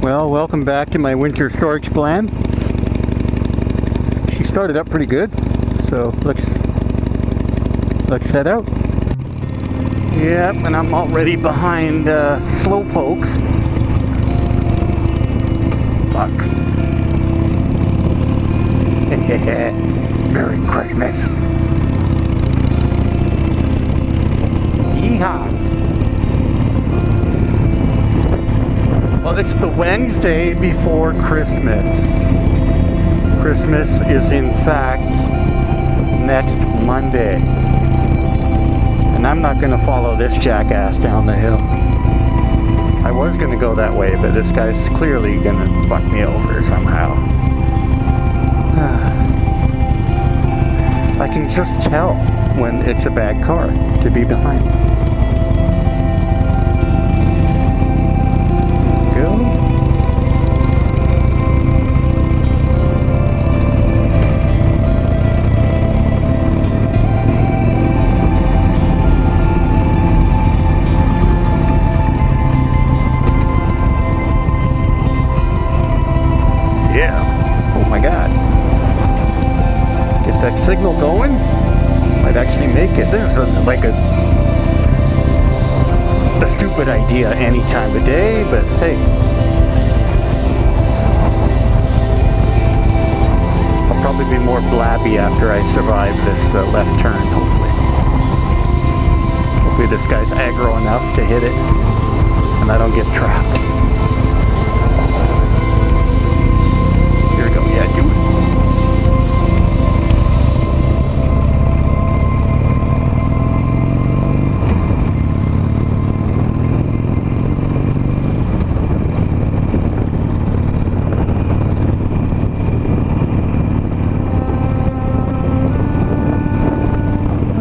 Well, welcome back to my winter storage plan. She started up pretty good, so let's head out. Yep, and I'm already behind Slowpoke. Fuck. Merry Christmas. Yeehaw. Well, it's the Wednesday before Christmas. Christmas is in fact next Monday. And I'm not going to follow this jackass down the hill. I was going to go that way, but this guy's clearly going to fuck me over somehow. I can just tell when it's a bad car to be behind. Go. That signal going, might actually make it. This is like a stupid idea any time of day, but hey. I'll probably be more blabby after I survive this left turn, hopefully. Hopefully this guy's aggro enough to hit it, and I don't get trapped. Here we go, yeah, do it.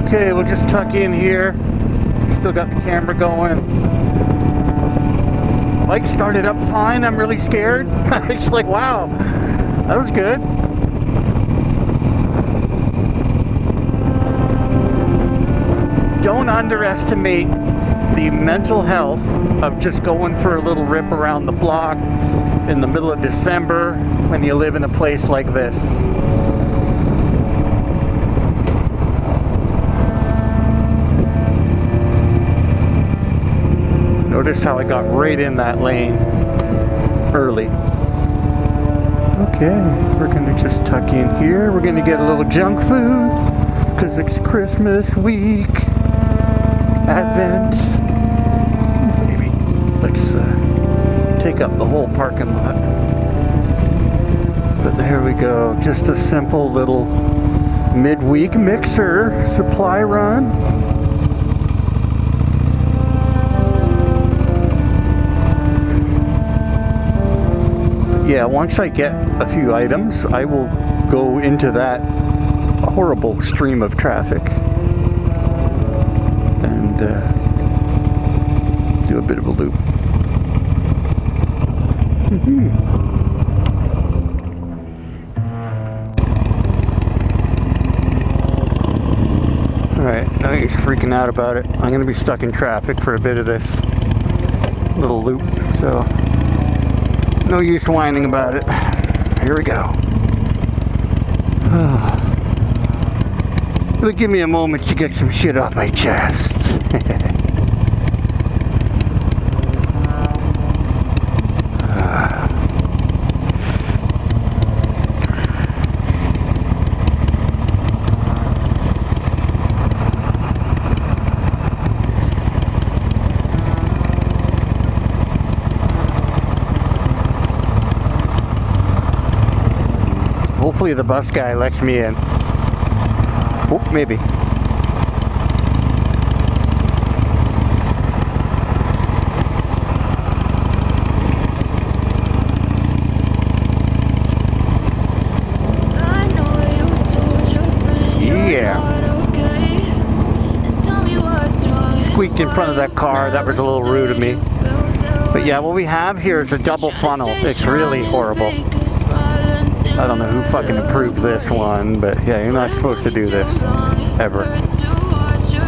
Okay, we'll just tuck in here. Still got the camera going. Bike started up fine. I'm really scared. It's like, wow, that was good. Don't underestimate the mental health of just going for a little rip around the block in the middle of December when you live in a place like this. Notice how I got right in that lane early. Okay, we're gonna just tuck in here. We're gonna get a little junk food because it's Christmas week. Advent. Maybe let's take up the whole parking lot. But there we go. Just a simple little midweek mixer supply run. Yeah, once I get a few items, I will go into that horrible stream of traffic and do a bit of a loop. Alright, now he's freaking out about it. I'm going to be stuck in traffic for a bit of this little loop, so no use whining about it. Here we go. It'll give me a moment to get some shit off my chest. Hopefully the bus guy lets me in. Oh, maybe. Yeah. Squeaked in front of that car. That was a little rude of me. But yeah, what we have here is a double funnel. It's really horrible. I don't know who fucking approved this one, but yeah, you're not supposed to do this, ever.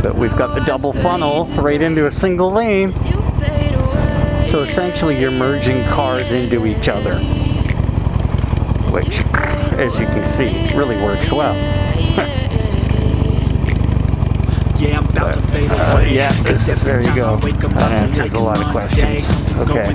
But we've got the double funnel right into a single lane. So essentially you're merging cars into each other, which, as you can see, really works well. Yeah, I'm about to fade away. Yeah, there you go. That answers a lot of questions. Okay.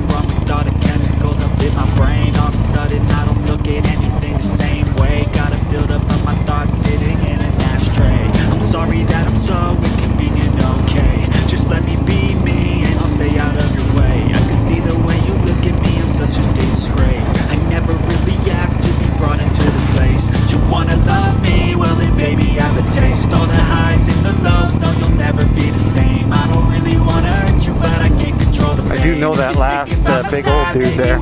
All of a sudden I don't look at anything the same way. Gotta build up of my thoughts sitting in an ashtray. I'm sorry that I'm so inconvenient, okay. Just let me be me and I'll stay out of your way. I can see the way you look at me, I'm such a disgrace. I never really asked to be brought into this place. You wanna love me? Well then baby have a taste. All the highs and the lows, no you'll never be the same. I don't really wanna hurt you but I can't control the pain. I do know that last big old dude there.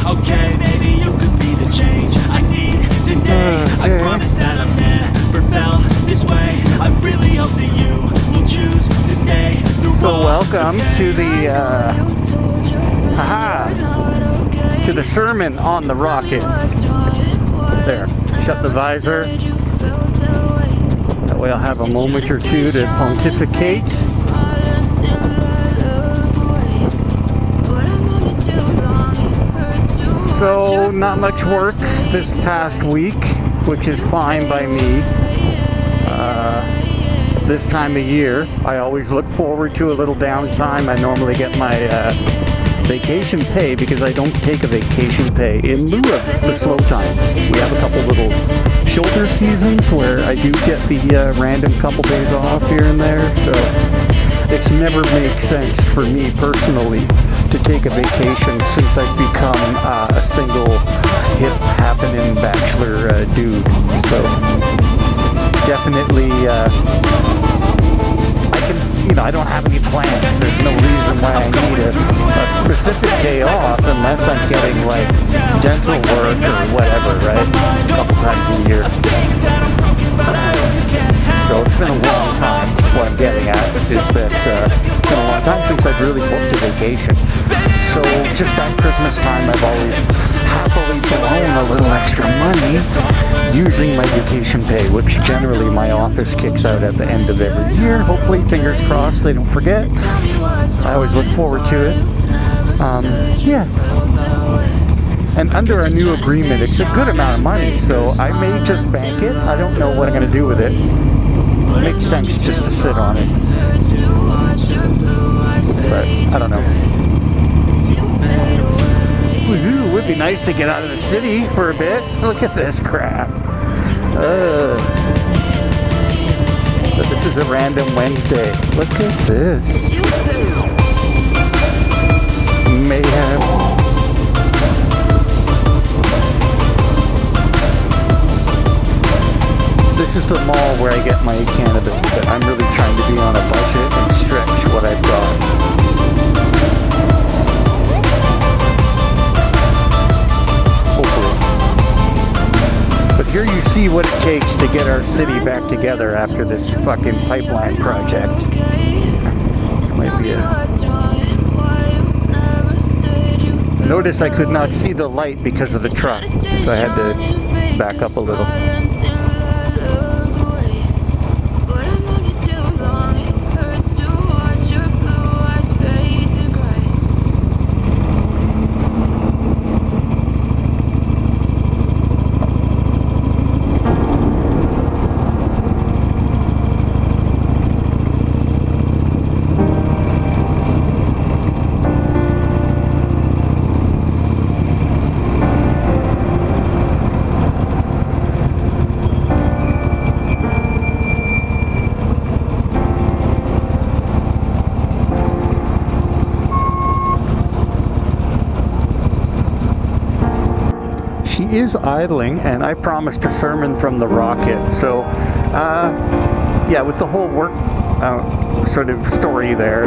Okay, maybe you could be the change I need today. I promise that I've never felt this way. I really hope that you will choose to stay through. So welcome to the to the sermon on the rocket. There, shut the visor. That way I'll have a moment or two to pontificate. So, not much work this past week, which is fine by me. This time of year, I always look forward to a little downtime. I normally get my vacation pay because I don't take a vacation pay in lieu of the slow times. We have a couple little shoulder seasons where I do get the random couple days off here and there, so it's never made sense for me personally to take a vacation since I've become a single hip happening bachelor dude. So definitely I can, you know, I don't have any plans. There's no reason why I need a specific day off unless I'm getting like dental work or whatever, right? A couple times a year. So it's been a long time. What I'm getting at is that it's been a long time since I've really booked a vacation. So just at Christmas time, I've always happily blown a little extra money using my vacation pay, which generally my office kicks out at the end of every year. Hopefully, fingers crossed, they don't forget. I always look forward to it. Yeah. And under a new agreement, it's a good amount of money, so I may just bank it. I don't know what I'm going to do with it. It makes sense just to sit on it. But I don't know. Woohoo, it would be nice to get out of the city for a bit. Look at this crap. But this is a random Wednesday. Look at this. Mayhem. This is the mall where I get my cannabis, but I'm really trying to be on a budget and stretch what I've got. But here you see what it takes to get our city back together after this fucking pipeline project. Might be Notice I could not see the light because of the truck, so I had to back up a little. Is idling, and I promised a sermon from the rocket. So yeah, with the whole work sort of story there,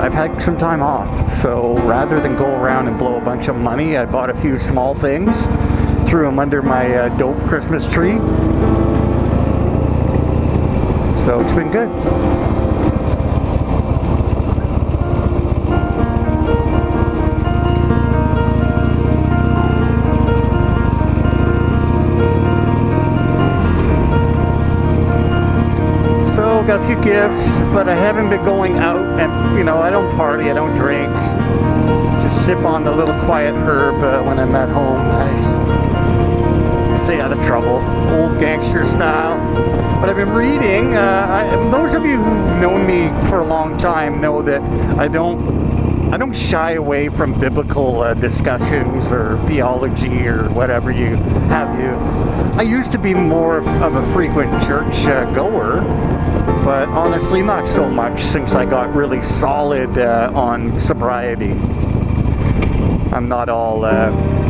I've had some time off, so rather than go around and blow a bunch of money, I bought a few small things, threw them under my dope Christmas tree, so it's been good. Got a few gifts, but I haven't been going out and, you know, I don't party, I don't drink. Just sip on the little quiet herb when I'm at home. Stay out of trouble, old gangster style. But I've been reading, those of you who've known me for a long time know that I don't shy away from biblical discussions or theology or whatever you have you. I used to be more of a frequent church goer, but honestly not so much since I got really solid on sobriety. I'm not all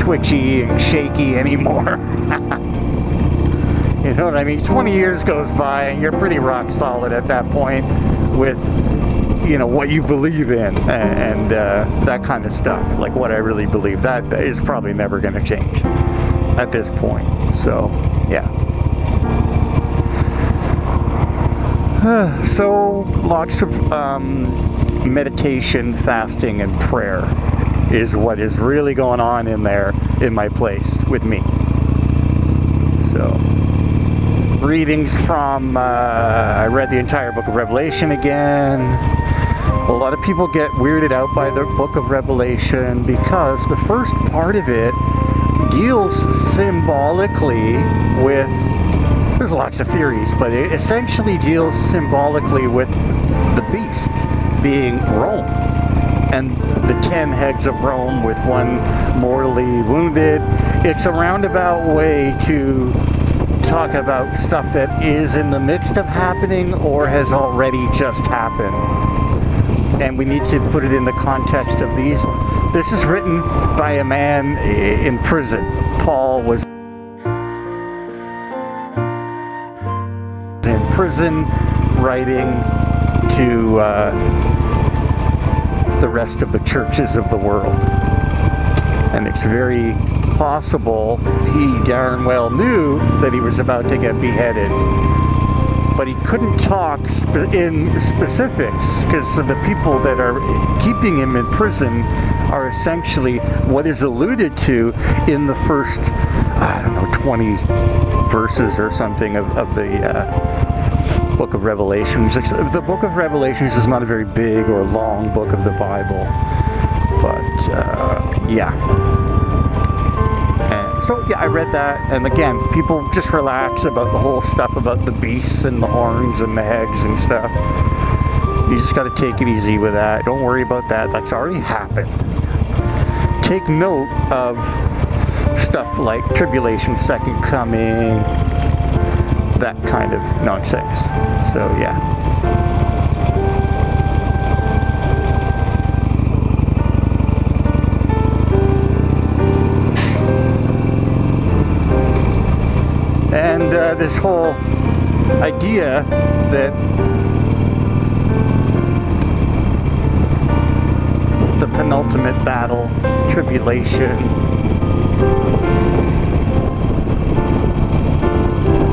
twitchy and shaky anymore. You know what I mean? 20 years goes by and you're pretty rock solid at that point with, you know, what you believe in and that kind of stuff. Like what I really believe. That is probably never going to change at this point. So, yeah. So, lots of meditation, fasting, and prayer is what is really going on in there in my place with me. So, readings from, I read the entire book of Revelation again. A lot of people get weirded out by the book of Revelation because the first part of it deals symbolically with, there's lots of theories, but it essentially deals symbolically with the beast being Rome and the 10 heads of Rome with one mortally wounded. It's a roundabout way to talk about stuff that is in the midst of happening or has already just happened. And we need to put it in the context of these. This is written by a man in prison. Paul was in prison writing to the rest of the churches of the world. And it's very possible he darn well knew that he was about to get beheaded. But he couldn't talk in specifics because the people that are keeping him in prison are essentially what is alluded to in the first, I don't know, 20 verses or something of the book of Revelations. The book of Revelations is not a very big or long book of the Bible, but yeah. So yeah, I read that, and again, people just relax about the whole stuff about the beasts and the horns and the heads and stuff. You just got to take it easy with that. Don't worry about that. That's already happened. Take note of stuff like tribulation, second coming, that kind of nonsense. So yeah. And this whole idea that the penultimate battle, tribulation,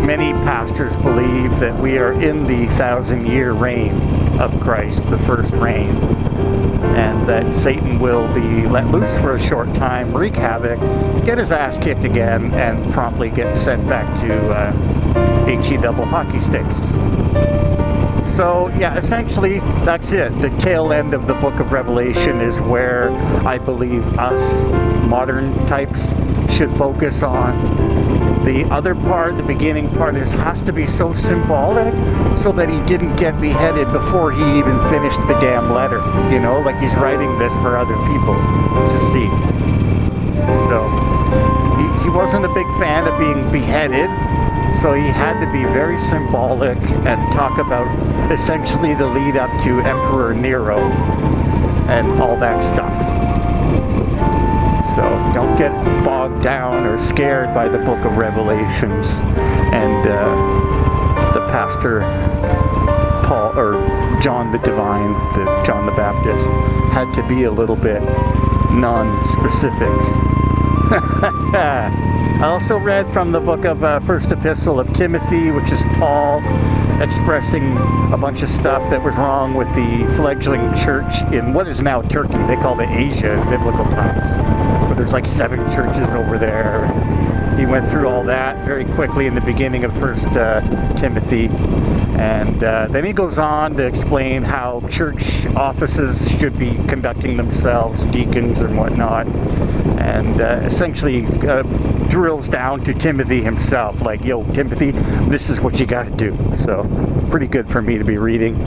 many pastors believe that we are in the 1,000-year reign of Christ, the first reign, and that Satan will be let loose for a short time, wreak havoc, get his ass kicked again, and promptly get sent back to HE double hockey sticks. So yeah, essentially that's it. The tail end of the book of Revelation is where I believe us modern types should focus on. The other part, the beginning part, has to be so symbolic so that he didn't get beheaded before he even finished the damn letter. You know, like he's writing this for other people to see. So he wasn't a big fan of being beheaded, so he had to be very symbolic and talk about essentially the lead up to Emperor Nero and all that stuff. So don't get bogged down or scared by the book of Revelations. And the pastor Paul, or John the Divine, John the Baptist, had to be a little bit non-specific. I also read from the book of First Epistle of Timothy, which is Paul expressing a bunch of stuff that was wrong with the fledgling church in what is now Turkey. They call it Asia in biblical times. But there's like 7 churches over there. He went through all that very quickly in the beginning of First Timothy. And then he goes on to explain how church offices should be conducting themselves, deacons and whatnot. And essentially drills down to Timothy himself, like, yo, Timothy, this is what you got to do. So pretty good for me to be reading.